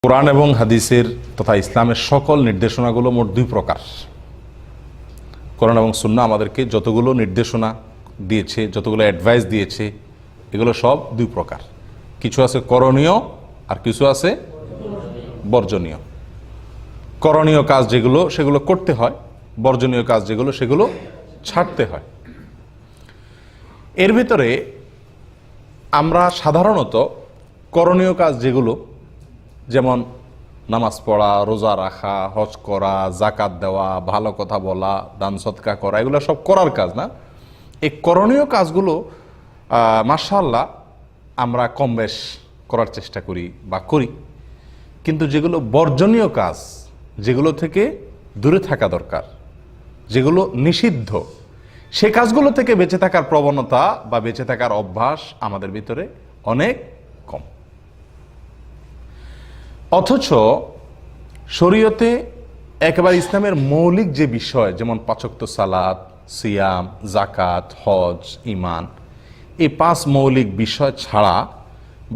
কোরআন এবং হাদিসের তথা ইসলামের সকল নির্দেশনাগুলো মোট দুই প্রকার। কোরআন এবং সুন্নাহ আমাদেরকে যতগুলো নির্দেশনা দিয়েছে, যতগুলো অ্যাডভাইস দিয়েছে, এগুলো সব দুই প্রকার। কিছু আছে করণীয় আর কিছু আছে বর্জনীয়। করণীয় কাজ যেগুলো সেগুলো করতে হয়, বর্জনীয় কাজ যেগুলো সেগুলো ছাড়তে হয়। এর ভিতরে আমরা সাধারণত করণীয় কাজ যেগুলো, যেমন নামাজ পড়া, রোজা রাখা, হজ করা, জাকাত দেওয়া, ভালো কথা বলা, দান সদকা করা, এগুলো সব করার কাজ না। এই করণীয় কাজগুলো মাশাআল্লাহ আমরা কম বেশ করার চেষ্টা করি বা করি, কিন্তু যেগুলো বর্জনীয় কাজ, যেগুলো থেকে দূরে থাকা দরকার, যেগুলো নিষিদ্ধ, সে কাজগুলো থেকে বেঁচে থাকার প্রবণতা বা বেঁচে থাকার অভ্যাস আমাদের ভিতরে অনেক কম। অথচ শরীয়তে একেবারে ইসলামের মৌলিক যে বিষয়, যেমন 5 ওয়াক্ত সালাত, সিয়াম, জাকাত, হজ, ঈমান, এই 5 মৌলিক বিষয় ছাড়া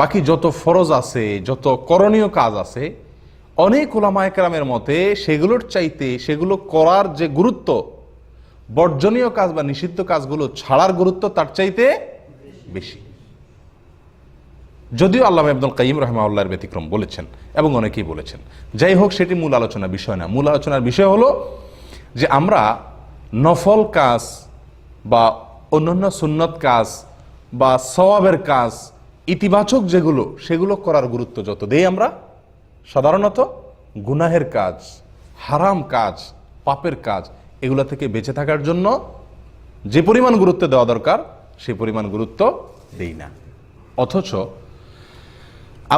বাকি যত ফরজ আছে, যত করণীয় কাজ আছে, অনেক উলামায়ে কেরামের মতে সেগুলোর চাইতে, সেগুলো করার যে গুরুত্ব, বর্জনীয় কাজ বা নিষিদ্ধ কাজগুলো ছাড়ার গুরুত্ব তার চাইতে বেশি। যদিও আল্লামা ইবনুল কাইয়িম রাহিমাহুল্লাহর ব্যতিক্রম বলেছেন এবং অনেকেই বলেছেন। যাই হোক, সেটি মূল আলোচনার বিষয় না। মূল আলোচনার বিষয় হলো যে আমরা নফল কাজ বা অন্যান্য সুন্নত কাজ বা সওয়াবের কাজ, ইতিবাচক যেগুলো, সেগুলো করার গুরুত্ব যত দেই আমরা, সাধারণত গুনাহের কাজ, হারাম কাজ, পাপের কাজ, এগুলো থেকে বেঁচে থাকার জন্য যে পরিমাণ গুরুত্ব দেওয়া দরকার সেই পরিমাণ গুরুত্ব দেই না। অথচ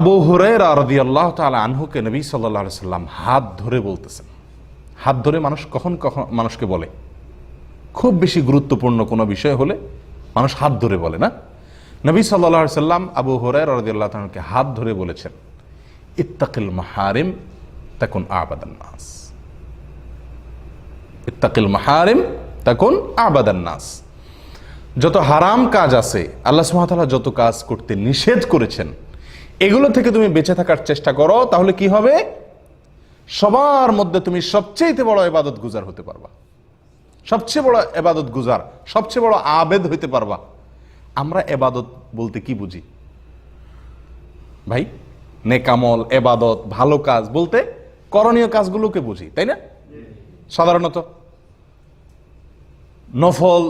আবু হুরায়রা রাদিয়াল্লাহু তাআলা আনহুকে নবী সাল্লাল্লাহু আলাইহি সাল্লাম হাত ধরে বলতেছেন। হাত ধরে মানুষ কখন কখন মানুষকে বলে? খুব বেশি গুরুত্বপূর্ণ কোনো বিষয় হলে মানুষ হাত ধরে বলে না? নবী সাল্লাল্লাহু আলাইহি সাল্লাম আবু হুরায়রা রাদিয়াল্লাহু তাআলা আনহুকে হাত ধরে বলেছেন, ইত্তাকিল মাহারিম তাকুন আবাদান নাস। ইত্তাকিল মাহারিম তাকুন আবাদান নাস। যত হারাম কাজ আছে, আল্লাহ সুবহানাহু ওয়া তাআলা যত কাজ করতে নিষেধ করেছেন, এগুলো থেকে তুমি বেঁচে থাকার চেষ্টা করো, তাহলে কি হবে? সবার মধ্যে তুমি সবচেয়ে বড় ইবাদত গুজার হতে পারবা, সবচেয়ে বড় ইবাদত গুজার, সবচেয়ে বড় আবেদ হইতে পারবা। আমরা ইবাদত বলতে কি বুঝি ভাই? নেকামল, ইবাদত, ভালো কাজ বলতে করণীয় কাজগুলোকে বুঝি, তাই না? সাধারণত নফল,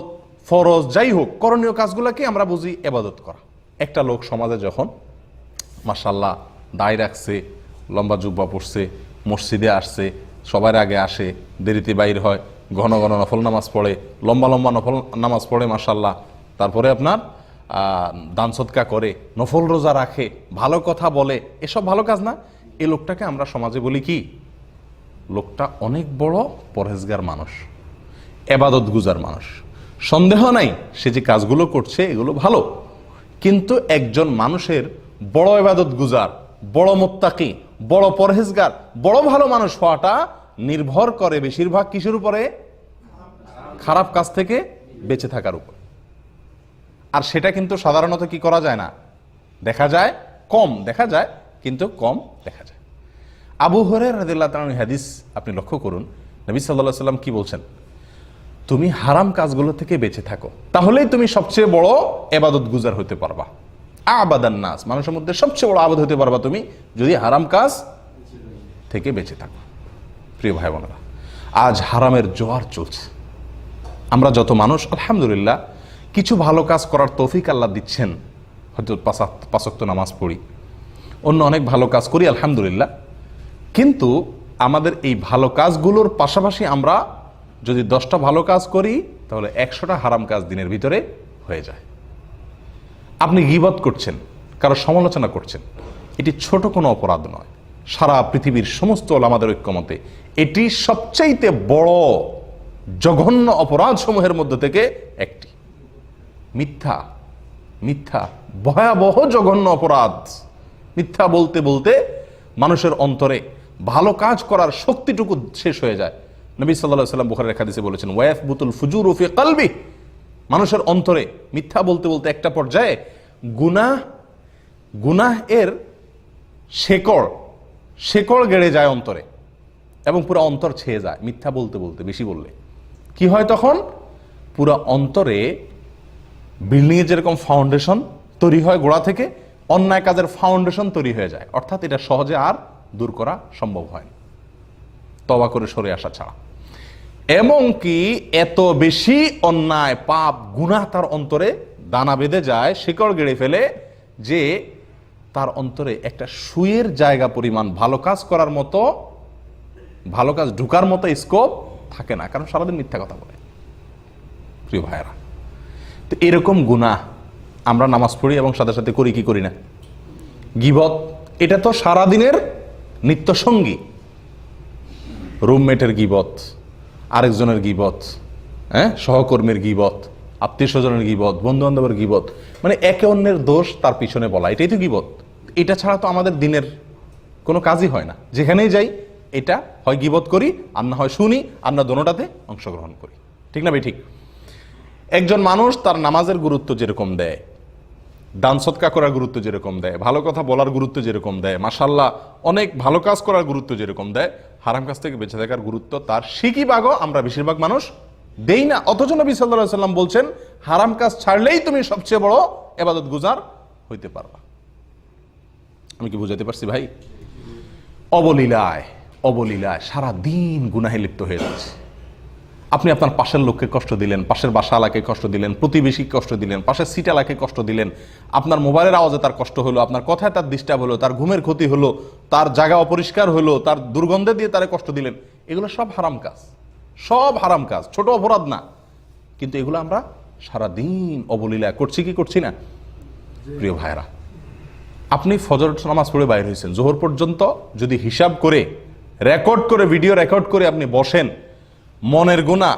ফরজ, যাই হোক, করণীয় কাজগুলোকে আমরা বুঝি ইবাদত করা। একটা লোক সমাজে যখন মাশাআল্লাহ দায় রাখছে, লম্বা জুব্বা পরছে, মসজিদে আসছে, সবার আগে আসে, দেরিতে বাইর হয়, ঘন ঘন নফল নামাজ পড়ে, লম্বা লম্বা নফল নামাজ পড়ে মাশাআল্লাহ, তারপরে আপনার দান সদকা করে, নফল রোজা রাখে, ভালো কথা বলে, এসব ভালো কাজ না? এই লোকটাকে আমরা সমাজে বলি কি? লোকটা অনেক বড় পরহেজগার মানুষ, ইবাদত গুজার মানুষ। সন্দেহ নাই সে যে কাজগুলো করছে এগুলো ভালো, কিন্তু একজন মানুষের বড় ইবাদত গুজার, বড় মুত্তাকি, বড় পরহেজগার, বড় ভালো মানুষ হওয়াটা নির্ভর করে বেশিরভাগ কিসের উপরে? খারাপ কাজ থেকে বেঁচে থাকার উপর। আর সেটা কিন্তু সাধারণত কি করা যায় না, দেখা যায় কম, দেখা যায় কিন্তু কম দেখা যায়। আবু হুরায়রা রাদিয়াল্লাহু তাআলা হাদিস আপনি লক্ষ্য করুন, নবী সাল্লাল্লাহু আলাইহি সাল্লাম কি বলছেন? তুমি হারাম কাজগুলো থেকে বেঁচে থাকো, তাহলেই তুমি সবচেয়ে বড় ইবাদত গুজার হতে পারবা। আবাদান নাস, মানুষের মধ্যে সবচেয়ে বড় আবাদ হতে পারবা তুমি যদি হারাম কাজ থেকে বেঁচে থাকো। প্রিয় ভাই বোনেরা, আজ হারামের জোয়ার চলছে। আমরা যত মানুষ আলহামদুলিল্লাহ কিছু ভালো কাজ করার তৌফিক আল্লাহ দিচ্ছেন, হয়তো 5 ওয়াক্ত নামাজ পড়ি, অন্য অনেক ভালো কাজ করি আলহামদুলিল্লাহ, কিন্তু আমাদের এই ভালো কাজগুলোর পাশাপাশি আমরা যদি 10টা ভালো কাজ করি তাহলে 100টা হারাম কাজ দিনের ভিতরে হয়ে যায়। আপনি গীবত করছেন, কারো সমালোচনা করছেন, এটি ছোট কোনো অপরাধ নয়। সারা পৃথিবীর সমস্ত ওলামাদের ঐক্যমতে এটি সবচাইতে বড় জঘন্য অপরাধ সমূহের মধ্যে থেকে একটি। মিথ্যা, মিথ্যা ভয়াবহ জঘন্য অপরাধ। মিথ্যা বলতে বলতে মানুষের অন্তরে ভালো কাজ করার শক্তিটুকু শেষ হয়ে যায়। নবী সাল্লাল্লাহু আলাইহি ওয়াসাল্লাম বুখারীর হাদিসে বলেছেন, ওয়ায়াসবুতুল ফুজুরু ফি কলবি, মানুষের অন্তরে মিথ্যা বলতে বলতে একটা পর্যায়ে গুনাহ এর শেকড় শেকড় গেড়ে যায় অন্তরে এবং পুরো অন্তর ছেয়ে যায় মিথ্যা বলতে বলতে, বেশি বললে কি হয় তখন পুরো অন্তরে বিল্ডিংয়ে যেরকম ফাউন্ডেশন তৈরি হয় গোড়া থেকে, অন্যায় কাজের ফাউন্ডেশন তৈরি হয়ে যায়, অর্থাৎ এটা সহজে আর দূর করা সম্ভব হয় না তওবা করে সরে আসা ছাড়া। এমনকি এত বেশি অন্যায় পাপ গুনাহ তার অন্তরে দানা বেঁধে যায়, শিকড় গেড়ে ফেলে, যে তার অন্তরে একটা সুইয়ের জায়গা পরিমাণ ভালো কাজ করার মতো, ভালো কাজ ঢুকার মতো স্কোপ থাকে না, কারণ সারাদিন মিথ্যা কথা বলে। প্রিয় ভাইয়েরা, তো এরকম গুনাহ আমরা নামাজ পড়ি এবং সাথে সাথে করি কি করি না? গীবত, এটা তো সারাদিনের নিত্য সঙ্গী। রুমমেটের গীবত, আরেকজনের গীবত, সহকর্মীর গীবত, আত্মীয় স্বজনের গীবত, বন্ধু বান্ধবের গীবত, মানে একে অন্যের দোষ তার পিছনে বলা, এটাই তো গীবত। এটা ছাড়া তো আমাদের দিনের কোনো কাজই হয় না। যেখানেই যাই এটা হয় গীবত করি, আর না হয় শুনি, আর না দোনোটাতে অংশগ্রহণ করি। ঠিক না ভাই? ঠিক। একজন মানুষ তার নামাজের গুরুত্ব যেরকম দেয়, দান সদকা করার গুরুত্ব যেরকম দেয়, ভালো কথা বলার গুরুত্ব যেরকম দেয়, মাশাআল্লাহ অনেক ভালো কাজ করার গুরুত্ব যেরকম দেয়, হারাম কাজ থেকে বেঁচে থাকার গুরুত্ব তার শিকি ভাগও আমরা বেশিরভাগ মানুষ দেই না। অথচ নবী সাল্লাল্লাহু আলাইহি সাল্লাম বলছেন, হারাম কাজ ছাড়লেই তুমি সবচেয়ে বড় ইবাদত গুজার হইতে পারবা। আমি কি বুঝাতে পারছি ভাই? অবলীলায় অবলীলায় সারা দিন গুনাহে লিপ্ত হয়ে যাচ্ছে। আপনি আপনার পাশের লোককে কষ্ট দিলেন, পাশের বাসাওয়ালাকে কষ্ট দিলেন, প্রতিবেশীকে কষ্ট দিলেন, পাশের সিটালাকে কষ্ট দিলেন, আপনার মোবাইলের আওয়াজে তার কষ্ট হলো, আপনার কথায় তার ডিস্টার্ব হলো, তার ঘুমের ক্ষতি হলো, তার জায়গা অপরিষ্কার হলো, তার দুর্গন্ধে দিয়ে তারে কষ্ট দিলেন। এগুলো সব হারাম কাজ, সব হারাম কাজ, ছোট অপরাধ না, কিন্তু এগুলো আমরা সারাদিন অবলীলায় করছি কি করছি না? প্রিয় ভাইরা, আপনি ফজর নামাজ পড়ে বাইরে হয়েছেন, জোহর পর্যন্ত যদি হিসাব করে রেকর্ড করে, ভিডিও রেকর্ড করে আপনি বসেন, মনের গুনাহ,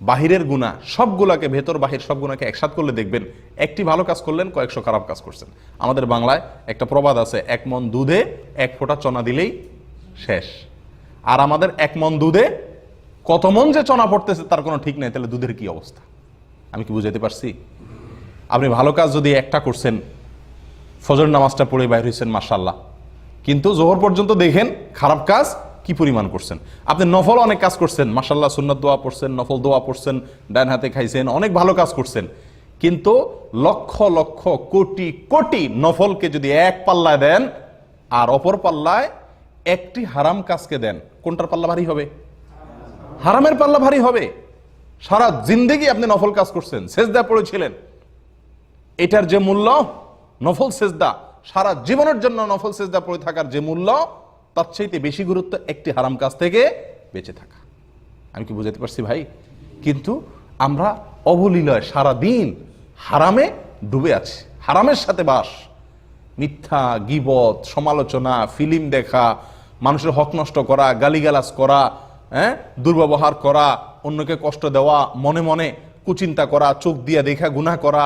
বাহিরের গুনাহ, সবগুলাকে, ভেতর বাহির সব গুনাহকে একসাথ করলে দেখবেন একটি ভালো কাজ করলেন, কয়েকশো খারাপ কাজ করছেন। আমাদের বাংলায় একটা প্রবাদ আছে, 1 মণ দুধে 1 ফোঁটা চনা দিলেই শেষ। আর আমাদের 1 মণ দুধে কত মণ যে চনা পড়তেছে তার কোনো ঠিক নেই। তাহলে দুধের কি অবস্থা? আমি কি বুঝাইতে পারছি? আপনি ভালো কাজ যদি একটা করছেন, ফজর নামাজটা পড়ে বাইর হয়েছেন মাশাআল্লাহ, কিন্তু জোহর পর্যন্ত দেখেন খারাপ কাজ কি পরিমাণ করছেন। আপনি নফল অনেক কাজ করছেন মাশাআল্লাহ, সুন্নাত দোয়া পড়ছেন, নফল দোয়া পড়ছেন, ডান হাতে খাইছেন, অনেক ভালো কাজ করছেন, কিন্তু লক্ষ লক্ষ কোটি কোটি নফলকে যদি এক পাল্লায় দেন আর অপর পাল্লায় একটি হারাম কাজকে দেন, কোনটার পাল্লা ভারী হবে? হারামের পাল্লা ভারী হবে। সারা জিন্দেগি আপনি নফল কাজ করছেন, সেজদা পড়েছিলেন, এটার যে মূল্য, নফল সেজদা, সারা জীবনের জন্য নফল সেজদা পড়ে থাকার যে মূল্য, তার চাইতে বেশি গুরুত্ব একটি হারাম কাজ থেকে বেঁচে থাকা। আমি কি বুঝাতে পারছি ভাই? কিন্তু আমরা অবলীলায় সারাদিন হারামে ডুবে আছি, হারামের সাথে বাস, মিথ্যা, গীবত, সমালোচনা, ফিল্ম দেখা, মানুষের হক নষ্ট করা, গালিগালাজ করা, দুর্ব্যবহার করা, অন্যকে কষ্ট দেওয়া, মনে মনে কুচিন্তা করা, চোখ দিয়ে দেখা গুনাহ করা,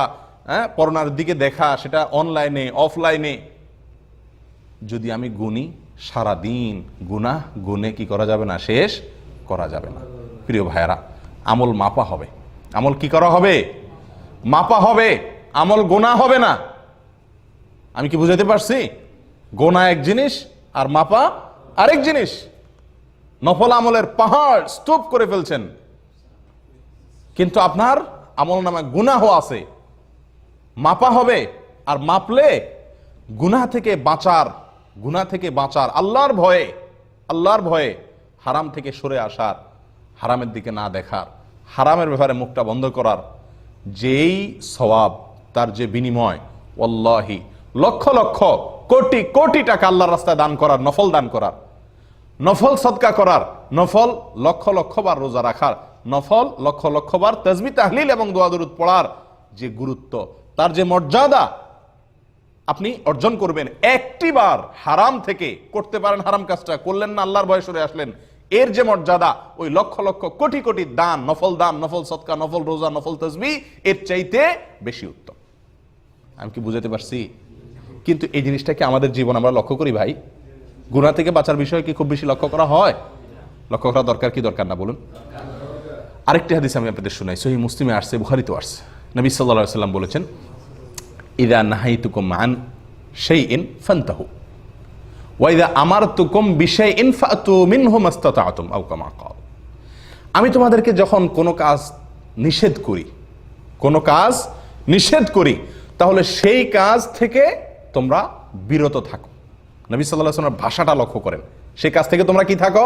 পরনার দিকে দেখা, সেটা অনলাইনে অফলাইনে। যদি আমি গুনি, সারাদিন গুনাহ গুনে কি করা যাবে না? শেষ করা যাবে না। প্রিয় ভাইয়েরা, আমল মাপা হবে। আমল কি করা হবে? মাপা হবে, আমল গোনা হবে না। আমি কি বুঝাতে পারছি? গোনা এক জিনিস আর মাপা আরেক জিনিস। নফল আমলের পাহাড় স্তূপ করে ফেলছেন, কিন্তু আপনার আমল নামে গুনাহ আছে। মাপা হবে, আর মাপলে গুনাহ থেকে বাঁচার, আল্লাহর ভয়ে হারাম থেকে সরে আসার, হারামের দিকে না দেখার, হারামের ব্যাপারে মুখটা বন্ধ করার যেই সওয়াব, তার যে বিনিময়, ওয়াল্লাহি লক্ষ লক্ষ কোটি কোটি টাকা আল্লাহর রাস্তায় দান করার, নফল দান করার, নফল সদকা করার, নফল লক্ষ লক্ষ বার রোজা রাখার, নফল লক্ষ লক্ষ বার তাসবিহ তাহলিল এবং দোয়া দরুদ পড়ার যে গুরুত্ব, তার যে মর্যাদা আপনি অর্জন করবেন। একটি বার হারাম থেকে করতে পারেন, হারাম কাজটা করলেন না, আল্লাহর ভয়ে সরে আসলেন, এর যে মর্যাদা ওই লক্ষ লক্ষ কোটি কোটি দান, নফল সদকা, নফল রোজা, নফল তাসবিহ এর চাইতে বেশি উত্তম। আমি কি বুঝাতে পারছি? কিন্তু এই জিনিসটাকে আমাদের জীবন আমরা লক্ষ্য করি ভাই? গুনাহ থেকে বাঁচার বিষয় কি খুব বেশি লক্ষ্য করা হয়? লক্ষ্য করা দরকার কি দরকার না বলুন? আরেকটি হাদিস আমি আপনাদের শোনাই, সহিহ মুসলিমে আসছে, বুখারীতেও আসছে। নবী সাল্লাল্লাহু আলাইহি ওয়াসাল্লাম বলেছেন, ইযা নাহাইতুকুম আন শাইইন ফান্তাহু ওয়াইদা আমারতুকুম বিশাইইন ফাতু মিনহু মাস্তাতা'তুম আও কামা ক্বাল। আমি তোমাদেরকে যখন কোনো কাজ নিষেধ করি তাহলে সেই কাজ থেকে তোমরা বিরত থাকো। নবী সাল্লাল্লাহু আলাইহি ওয়াসাল্লামের ভাষাটা লক্ষ্য করেন, সেই কাজ থেকে তোমরা কি থাকো?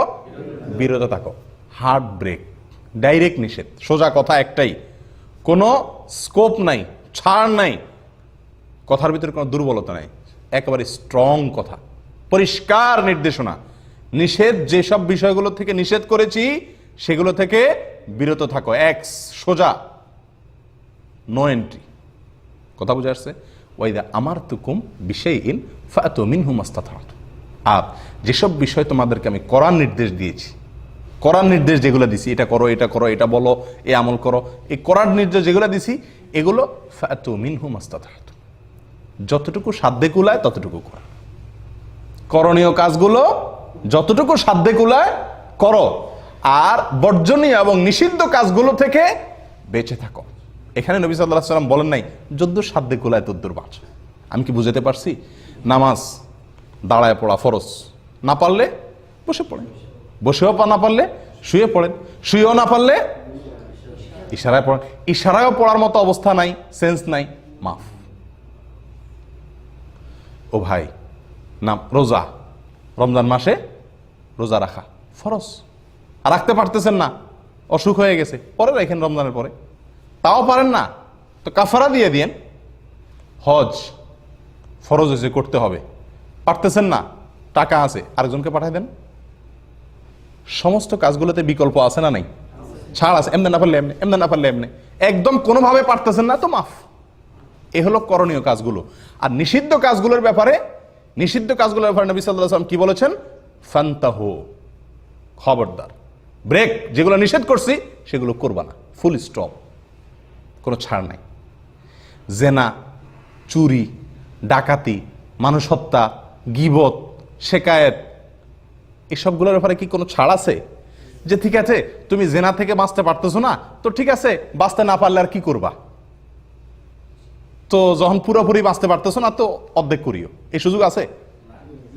বিরত থাকো। হার্ড ব্রেক, ডাইরেক্ট নিষেধ, সোজা কথা একটাই, কোনো স্কোপ নাই, ছাড় নাই, কথার ভিতরে কোনো দুর্বলতা নাই, একেবারে স্ট্রং কথা, পরিষ্কার নির্দেশনা। নিষেধ যেসব বিষয়গুলো থেকে নিষেধ করেছি সেগুলো থেকে বিরত থাকো, এক্স সোজা, নো এন্ট্রি। কথা বুঝে আসছে? ওয়াইদা আমারতুকুম বিশাইইন ফাতু মিনহু মাস্তাতা'তুম। আর যেসব বিষয় তোমাদেরকে আমি করার নির্দেশ দিয়েছি, করার নির্দেশ যেগুলো দিছি, এটা করো, এটা করো, এটা বলো, এ আমল করো, এই করার নির্দেশ যেগুলো দিছি এগুলো ফাতু মিনহু মাস্তাতা'তুম, যতটুকু সাধ্যে কুলায় ততটুকু করো। করণীয় কাজগুলো যতটুকু সাধ্যে কুলায় করো, আর বর্জনীয় এবং নিষিদ্ধ কাজগুলো থেকে বেঁচে থাকো। এখানে নবী সাল্লাল্লাহু আলাইহি ওয়াসাল্লাম বলেন নাই যদ্দূর সাধ্যে কুলায় তদ্দূর বাঁচো। আমি কি বুঝাতে পারছি? নামাজ দাঁড়ায় পড়া ফরজ, না পারলে বসে পড়েন, বসেও না পারলে শুয়ে পড়েন, শুয়েও না পারলে ইশারায় পড়েন। ইশারায়ও পড়ার মতো অবস্থা নাই, সেন্স নাই, মাফ। ও ভাই, না রোজা, রমজান মাসে রোজা রাখা ফরজ, আর রাখতে পারতেছেন না, অসুখ হয়ে গেছে, পরে রাখেন রমজানের পরে। তাও পারেন না তো কাফারা দিয়ে দিয়েন। হজ ফরজ হয়েছে, করতে হবে, পারতেছেন না, টাকা আছে, আরেকজনকে পাঠাই দেন। সমস্ত কাজগুলোতে বিকল্প আছে না নাই? ছাড় আছে, এমনি না পারলে এমনি, এমনি না পারলে এমনি, একদম কোনোভাবে পারতেছেন না তো মাফ। এ হলো করণীয় কাজগুলো। আর নিষিদ্ধ কাজগুলোর ব্যাপারে নবী সাল্লাল্লাহু আলাইহি ওয়াসাল্লাম কি বলেছেন? ফান্তাহু, খবরদার, ব্রেক, যেগুলো নিষেধ করছি সেগুলো করবা না, ফুল স্টপ, কোনো ছাড় নাই। জেনা, চুরি, ডাকাতি, মানুষ হত্যা, গীবত, শেকায়েত, এসবগুলোর ব্যাপারে কি কোনো ছাড় আছে? যে ঠিক আছে তুমি জেনা থেকে বাঁচতে পারতেছো না, তো ঠিক আছে, বাঁচতে না পারলে আর কি করবা, তো যখন পুরোপুরি বাঁচতে পারতেছো না তো অর্ধেক করিও, এই সুযোগ আছে?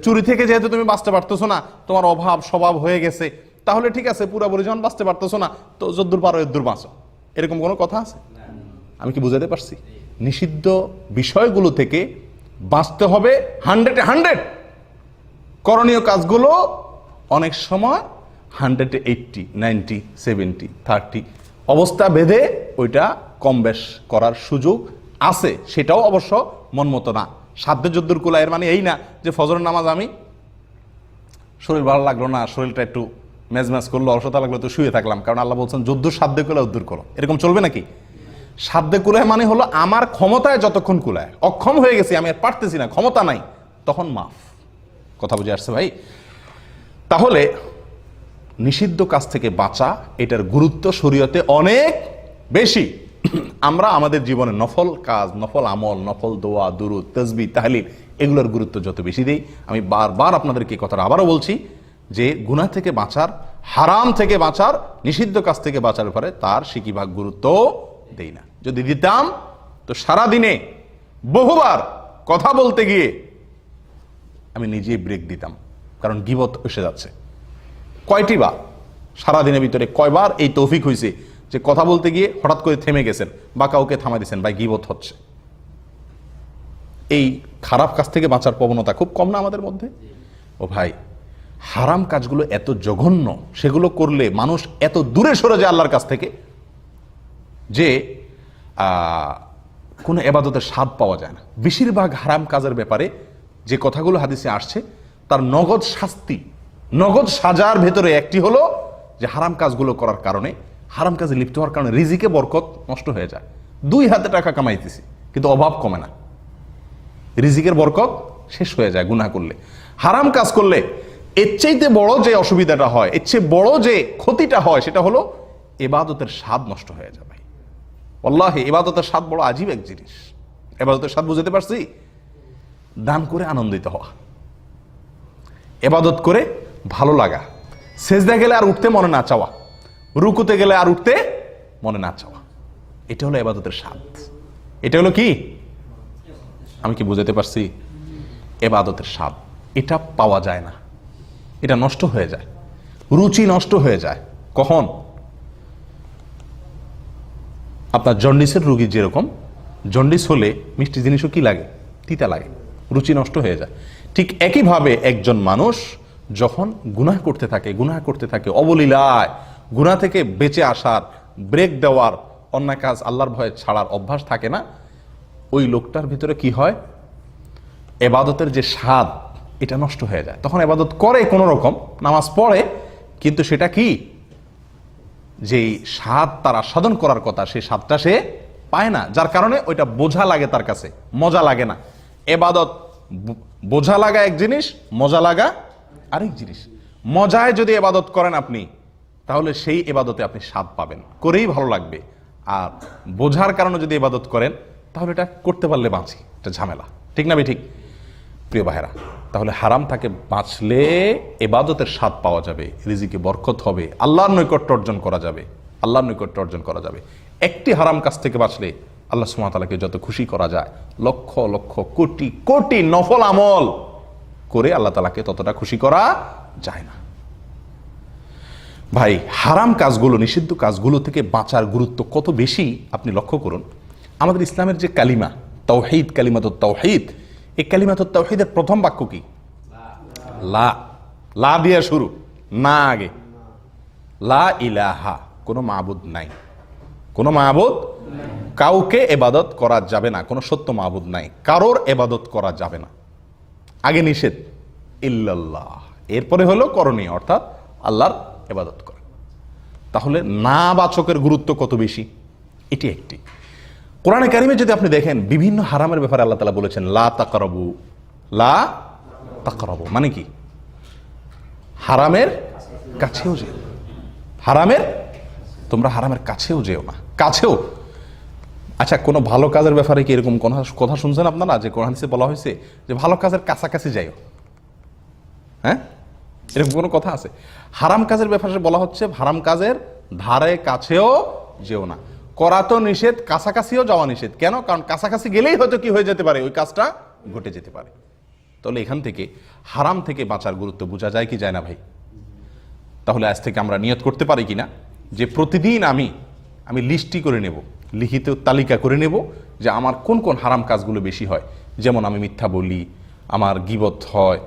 চুরি থেকে যেহেতু তুমি বাঁচতে পারতেছো না, তোমার অভাব স্বভাব হয়ে গেছে, তাহলে ঠিক আছে পুরোপুরি যখন বাঁচতে পারতেছো না তো যদ্দূর পারো এদ্দূর বাঁচো, এরকম কোনো কথা আছে? আমি কি বুঝাতে পারছি? নিষিদ্ধ বিষয়গুলো থেকে বাঁচতে হবে 100-100। করণীয় কাজগুলো অনেক সময় 180, 90, 70, 30 অবস্থা ভেদে ওইটা কম বেশ করার সুযোগ আছে, সেটাও অবশ্য মন মতো না, সাধ্যে যদ্দুর কুলা। এর মানে এই না যে ফজরের নামাজ আমি শরীর ভালো লাগলো না, শরীরটা একটু মেজমেজ করলো, অলসতা লাগলো, তো শুয়ে থাকলাম, কারণ আল্লাহ বলছেন যদ্দুর সাধ্যে কুলা উদ্দূর করো। এরকম চলবে নাকি? সাধ্যে কুলায় মানে হলো আমার ক্ষমতায় যতক্ষণ কুলায়, অক্ষম হয়ে গেছি, আমি আর পারতেছি না, ক্ষমতা নাই, তখন মাফ। কথা বুঝে আসছে ভাই? তাহলে নিষিদ্ধ কাজ থেকে বাঁচা, এটার গুরুত্ব শরীয়তে অনেক বেশি। আমরা আমাদের জীবনে নফল কাজ, নফল আমল, নফল দোয়া, দুরুদ, তাসবিহ, তাহলিল, এগুলোর গুরুত্ব যত বেশি দেই, আমি বারবার আপনাদেরকে কথাটা আবারও বলছি যে গুনাহ থেকে বাঁচার, হারাম থেকে বাঁচার, নিষিদ্ধ কাজ থেকে বাঁচার ব্যাপারে তার সিকিভাগ গুরুত্ব দেই না। যদি দিতাম তো সারাদিনে বহুবার কথা বলতে গিয়ে আমি নিজেই ব্রেক দিতাম, কারণ গীবত এসে যাচ্ছে। কয়টি বা সারাদিনের ভিতরে কয়বার এই তৌফিক হয়েছে যে কথা বলতে গিয়ে হঠাৎ করে থেমে গেছেন বা কাউকে থামাই দিয়েছেন, ভাই গীবত হচ্ছে। এই খারাপ কাজ থেকে বাঁচার প্রবণতা খুব কম না আমাদের মধ্যে? ও ভাই, হারাম কাজগুলো এত জঘন্য, সেগুলো করলে মানুষ এত দূরে সরে যায় আল্লাহর কাছ থেকে যে কোনো ইবাদতের স্বাদ পাওয়া যায় না। বেশিরভাগ হারাম কাজের ব্যাপারে যে কথাগুলো হাদিসে আসছে তার নগদ শাস্তি, নগদ সাজার ভেতরে একটি হলো যে হারাম কাজগুলো করার কারণে, হারাম কাজে লিপ্ত হওয়ার কারণে রিজিকে বরকত নষ্ট হয়ে যায়। 2 হাতে টাকা কামাইতেছি কিন্তু অভাব কমে না, রিজিকের বরকত শেষ হয়ে যায় গুনাহ করলে। হারাম কাজ করলে এর চাইতে বড় যে অসুবিধাটা হয়, এর চেয়ে বড় যে ক্ষতিটা হয়, সেটা হলো ইবাদতের স্বাদ নষ্ট হয়ে যায়। ভাই আল্লাহি, ইবাদতের স্বাদ বড় আজীব এক জিনিস। ইবাদতের স্বাদ বুঝতে পারছি? দান করে আনন্দিত হওয়া, ইবাদত করে ভালো লাগা, সেজদা গেলে আর উঠতে মনে না চাওয়া, রুকুতে গেলে আর উঠতে মনে না চাওয়া, এটা হলো ইবাদতের স্বাদ। এটা হলো কি? আমি কি বুঝাতে পারছি? ইবাদতের স্বাদ। এটা পাওয়া যায় না, এটা নষ্ট হয়ে যায়, রুচি নষ্ট হয়ে যায়। কখন? আপনার জন্ডিসের রোগী যেরকম, জন্ডিস হলে মিষ্টি জিনিসও কি লাগে? তিতা লাগে, রুচি নষ্ট হয়ে যায়। ঠিক একইভাবে একজন মানুষ যখন গুনাহ করতে থাকে অবলীলায়, গুনাহ থেকে বেঁচে আসার, ব্রেক দেওয়ার, অন্যায় কাজ আল্লাহর ভয়ে ছাড়ার অভ্যাস থাকে না, ওই লোকটার ভিতরে কি হয়? এবাদতের যে স্বাদ, এটা নষ্ট হয়ে যায়। তখন এবাদত করে কোনো রকম, নামাজ পড়ে, কিন্তু সেটা কি, যেই স্বাদ তার আস্বাদন করার কথা, সেই স্বাদটা সে পায় না, যার কারণে ওইটা বোঝা লাগে, তার কাছে মজা লাগে না। এবাদত বোঝা লাগা এক জিনিস, মজা লাগা আরেক জিনিস। মজায় যদি এবাদত করেন আপনি, তাহলে সেই এবাদতে আপনি স্বাদ পাবেন, করেই ভালো লাগবে। আর বোঝার কারণে যদি এবাদত করেন, তাহলে এটা করতে পারলে বাঁচি, এটা ঝামেলা, ঠিক না ঠিক? প্রিয় ভাইরা, তাহলে হারাম থেকে বাঁচলে এবাদতের স্বাদ পাওয়া যাবে, রিজিকে বরকত হবে, আল্লাহর নৈকট্য অর্জন করা যাবে, আল্লাহর নৈকট্য অর্জন করা যাবে। একটি হারাম কাজ থেকে বাঁচলে আল্লাহ সুবহানাহু ওয়া তাআলাকে যত খুশি করা যায়, লক্ষ লক্ষ কোটি কোটি নফল আমল করে আল্লাহ তাআলাকে ততটা খুশি করা যায় না। ভাই, হারাম কাজগুলো, নিষিদ্ধ কাজগুলো থেকে বাঁচার গুরুত্ব কত বেশি আপনি লক্ষ্য করুন। আমাদের ইসলামের যে কালিমা তাওহীদ, কালিমাতুত তাওহীদ, এই কালিমাতুত তাওহীদের প্রথম বাক্য কি? লা। লা দিয়ে শুরু, না আগে। লা ইলাহা, কোনো মাবুদ নাই, কোনো মাবুদ, কাউকে ইবাদত করা যাবে না, কোনো সত্য মাবুদ নাই, কারোর ইবাদত করা যাবে না। আগে নিষেধ ইল্লাল্লাহ, এরপরে হলো করণীয়, অর্থাৎ আল্লাহর ইবাদত করা। তাহলে না বাচকের গুরুত্ব কত বেশি, এটি একটি। কোরআনে কারিমে যদি আপনি দেখেন, বিভিন্ন হারামের ব্যাপারে আল্লাহ তাআলা বলেছেন লা তাকরাবু। লা তাকরাবু মানে কি? হারামের কাছেও যেও, হারামের, তোমরা হারামের কাছেও যেও না, কাছেও। আচ্ছা, কোনো ভালো কাজের ব্যাপারে কি এরকম কোন কথা শুনছেন আপনারা যে কোরআন হাদিসে বলা হয়েছে যে ভালো কাজের কাছাকাছি যাইও? হ্যাঁ, এরকম কোনো কথা আছে? হারাম কাজের ব্যাপারে বলা হচ্ছে হারাম কাজের ধারে কাছেও যেও না। করা তো নিষেধ, কাছাকাছিও যাওয়া নিষেধ। কেন? কারণ কাছাকাছি গেলেই হয়তো কি হয়ে যেতে পারে, ওই কাজটা ঘটে যেতে পারে। তাহলে এখান থেকে হারাম থেকে বাঁচার গুরুত্ব বোঝা যায় কি যায় না ভাই? তাহলে আজ থেকে আমরা নিয়ত করতে পারি কিনা যে প্রতিদিন আমি লিস্টটি করে নেব, লিখিত তালিকা করে নেব যে আমার কোন কোন হারাম কাজগুলো বেশি হয়। যেমন আমি মিথ্যা বলি, আমার গীবত হয়,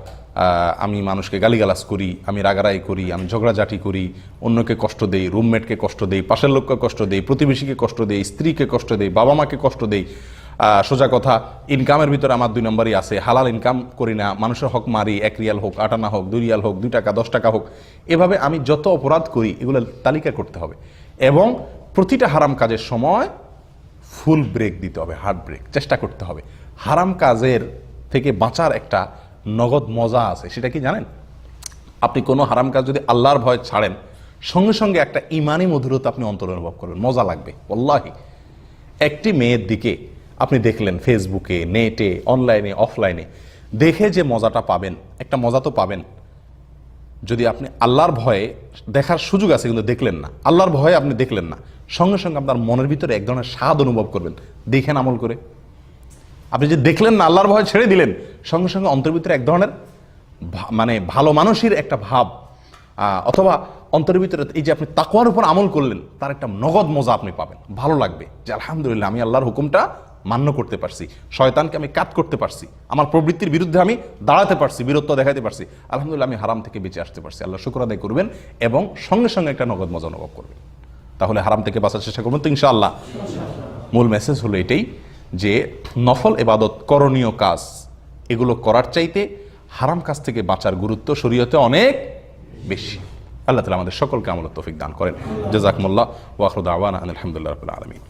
আমি মানুষকে গালিগালাজ করি, আমি রাগারাই করি, আমি ঝগড়াঝাটি করি, অন্যকে কষ্ট দেই, রুমমেটকে কষ্ট দেই, পাশের লোককে কষ্ট দেই, প্রতিবেশীকে কষ্ট দেই, স্ত্রীকে কষ্ট দেই, বাবা মাকে কষ্ট দেই। সোজা কথা, ইনকামের ভিতরে আমার 2 নম্বরই আছে, হালাল ইনকাম করি না, মানুষের হক মারি, 1 রিয়াল হোক, 8 আনা হোক, 2 রিয়াল হোক, 2 টাকা 10 টাকা হোক, এভাবে আমি যত অপরাধ করি এগুলো তালিকা করতে হবে। এবং প্রতিটা হারাম কাজের সময় ফুল ব্রেক দিতে হবে, হার্ড ব্রেক চেষ্টা করতে হবে। হারাম কাজের থেকে বাঁচার একটা নগদ মজা আছে, সেটা কি জানেন? আপনি কোনো হারাম কাজ যদি আল্লাহর ভয় ছাড়েন, সঙ্গে সঙ্গে একটা ইমানি মধুরতা আপনি অন্তরে অনুভব করবেন, মজা লাগবে। ওয়াল্লাহি, একটি মেয়ের দিকে আপনি দেখলেন ফেসবুকে, নেটে, অনলাইনে, অফলাইনে, দেখে যে মজাটা পাবেন, একটা মজা তো পাবেন। যদি আপনি আল্লাহর ভয়ে দেখার সুযোগ আছে কিন্তু দেখলেন না, আল্লাহর ভয়ে আপনি দেখলেন না, সঙ্গে সঙ্গে আপনার মনের ভিতরে এক ধরনের স্বাদ অনুভব করবেন। দেখেন আমল করে, আপনি যে দেখলেন না, আল্লাহর ভয় ছেড়ে দিলেন, সঙ্গে সঙ্গে অন্তরের ভিতরে এক ধরনের মানে ভালো মানুষের একটা ভাব, অথবা অন্তরের ভিতরে এই যে আপনি তাকওয়ার উপর আমল করলেন, তার একটা নগদ মজা আপনি পাবেন। ভালো লাগবে যে আলহামদুলিল্লাহ, আমি আল্লাহর হুকুমটা মান্য করতে পারছি, শয়তানকে আমি কাট করতে পারছি, আমার প্রবৃত্তির বিরুদ্ধে আমি দাঁড়াতে পারছি, বীরত্ব দেখাতে পারছি, আলহামদুলিল্লাহ আমি হারাম থেকে বেঁচে আসতে পারছি। আল্লাহ শুকর আদায় করবেন এবং সঙ্গে সঙ্গে একটা নগদ মজা অনুভব করবেন। তাহলে হারাম থেকে বাঁচার চেষ্টা করবেন তো ইনশাআল্লাহ। মূল মেসেজ হলো এটাই যে নফল ইবাদত, করণীয় কাজ, এগুলো করার চাইতে হারাম কাজ থেকে বাঁচার গুরুত্ব শরীয়তে অনেক বেশি। আল্লাহ তাআলা আমাদের সকলকে আমলের তৌফিক দান করেন। জাযাকুমুল্লাহ ওয়া আখিরু দাওয়ানা আলহামদুলিল্লাহি রাব্বিল আলামিন।